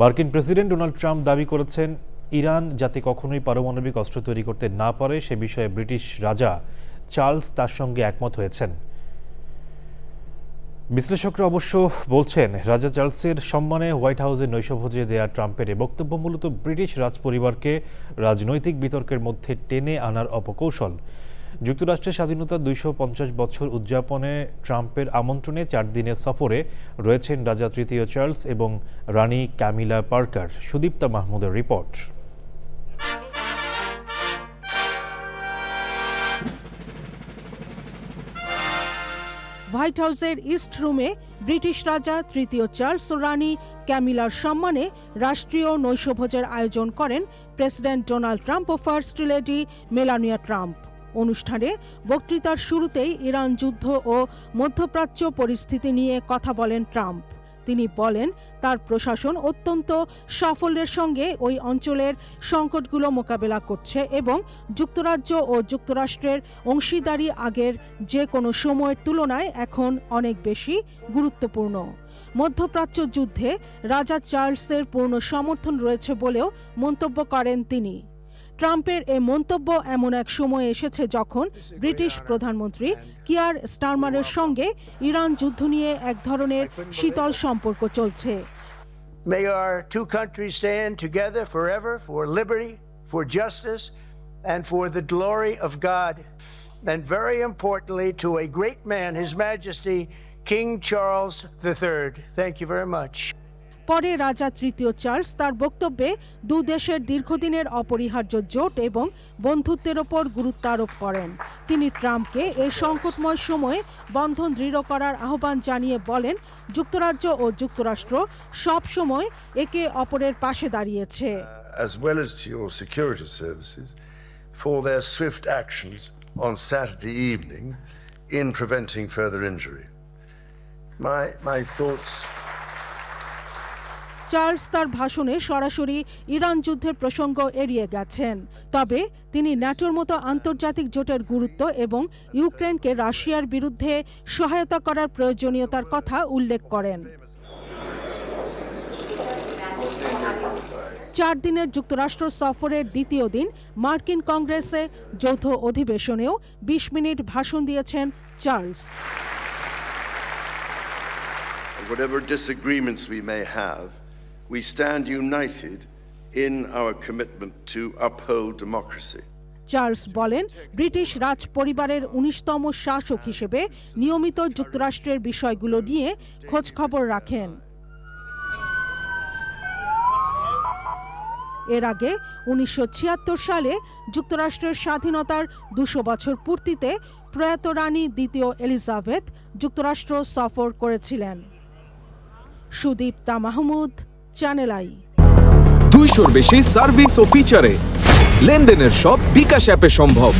মার্কিন president Donald Trump দাবি করেছেন ইরান যাতে কখনোই পারমাণবিক অস্ত্র তৈরি করতে না পারে সে বিষয়ে ব্রিটিশ রাজা চার্লস তার সঙ্গে একমত হয়েছেন। বিশ্লেষকরা অবশ্য বলছেন রাজা চার্লসের সম্মানে হোয়াইট হাউসের নৈশভোজে দেয়া ট্রাম্পের এ বক্তব্য মূলত ব্রিটিশ রাজপরিবারকে রাজনৈতিক বিতর্কের মধ্যে টেনে আনার অপকৌশল। যুক্তরাষ্ট্রের স্বাধীনতার ২৫০ বছর উদযাপনে ট্রাম্পের আমন্ত্রণে ৪ দিনের সফরে রয়েছেন রাজা তৃতীয় চার্লস এবং রানী ক্যামিলা পার্কার। সুদীপ্তা মাহমুদের রিপোর্ট। হোয়াইট হাউসের ইস্ট রুমে ব্রিটিশ রাজা তৃতীয় চার্লস ও রানী ক্যামিলার সম্মানে রাষ্ট্রীয় নৈশভোজের আয়োজন করেন প্রেসিডেন্ট ডোনাল্ড ট্রাম্প ও ফার্স্ট লেডি মেলানিয়া ট্রাম্প। অনুষ্ঠানে বক্তৃতার শুরুতেই ইরান যুদ্ধ ও মধ্যপ্রাচ্য পরিস্থিতি নিয়ে কথা বলেন ট্রাম্প। তিনি বলেন তার প্রশাসন অত্যন্ত সাফল্যের সঙ্গে ওই অঞ্চলের সংকটগুলো মোকাবেলা করছে এবং যুক্তরাজ্য ও যুক্তরাষ্ট্রের অংশীদারি আগের যে কোনো সময়ের তুলনায় এখন অনেক বেশি গুরুত্বপূর্ণ। মধ্যপ্রাচ্য যুদ্ধে রাজা চার্লসের পূর্ণ সমর্থন রয়েছে বলেও মন্তব্য করেন তিনি। ট্রাম্পের এ মন্তব্য এমন এক সময় এসেছে যখন ব্রিটিশ প্রধানমন্ত্রী কিয়ার স্টারমারের সঙ্গে ইরান যুদ্ধ নিয়ে এক ধরনের শীতল সম্পর্ক চলছে। May our two countries stand together forever for liberty, for justice, and for the glory of God. And very importantly, to a great man, His Majesty King Charles III. Thank you very much. পরে রাজা তৃতীয় Charles তার বক্তব্যে দু দেশের দীর্ঘদিনের অপরিহার্য জোট এবং বন্ধুত্বের ওপর গুরুত্ব আরোপ করেন। তিনি ট্রাম্পকে এই সংকটময় সময়ে বন্ধন দৃঢ় করার আহ্বান জানিয়ে বলেন যুক্তরাজ্য ও যুক্তরাষ্ট্র সব সময় একে অপরের পাশে দাঁড়িয়েছে। As well as to your security services for their swift actions on Saturday evening in preventing further injury. My thoughts. Charles তার ভাষণে সরাসরি ইরান যুদ্ধের প্রসঙ্গ এড়িয়ে গেছেন, তবে তিনি ন্যাটোর মতো আন্তর্জাতিক জোটের গুরুত্ব এবং ইউক্রেনকে রাশিয়ার বিরুদ্ধে সহায়তা করার প্রয়োজনীয়তার কথা উল্লেখ করেন। ৪ দিনের যুক্তরাষ্ট্র সফরের দ্বিতীয় দিন মার্কিন কংগ্রেসে যৌথ অধিবেশনেও ২০ মিনিট ভাষণ দিয়েছেন Charles. Whatever disagreements we may have, we stand united in our commitment to uphold democracy. Charles বলেন ব্রিটিশ রাজ পরিবারের ১৯তম শাসক হিসেবে নিয়মিত যুক্তরাষ্ট্রের বিষয়গুলো নিয়ে খোঁজ খবর রাখেন। এর আগে ১৯৭৬ সালে যুক্তরাষ্ট্রের স্বাধীনতার ২০০ বছর পূর্তিতে প্রয়াত রানী দ্বিতীয় এলিজাবেথ যুক্তরাষ্ট্র সফর করেছিলেন। Sudipta Mahmud, channel I. ২০০-র বেশি সার্ভিস ও ফিচারে লেনদেনের সব বিকাশ অ্যাপে সম্ভব।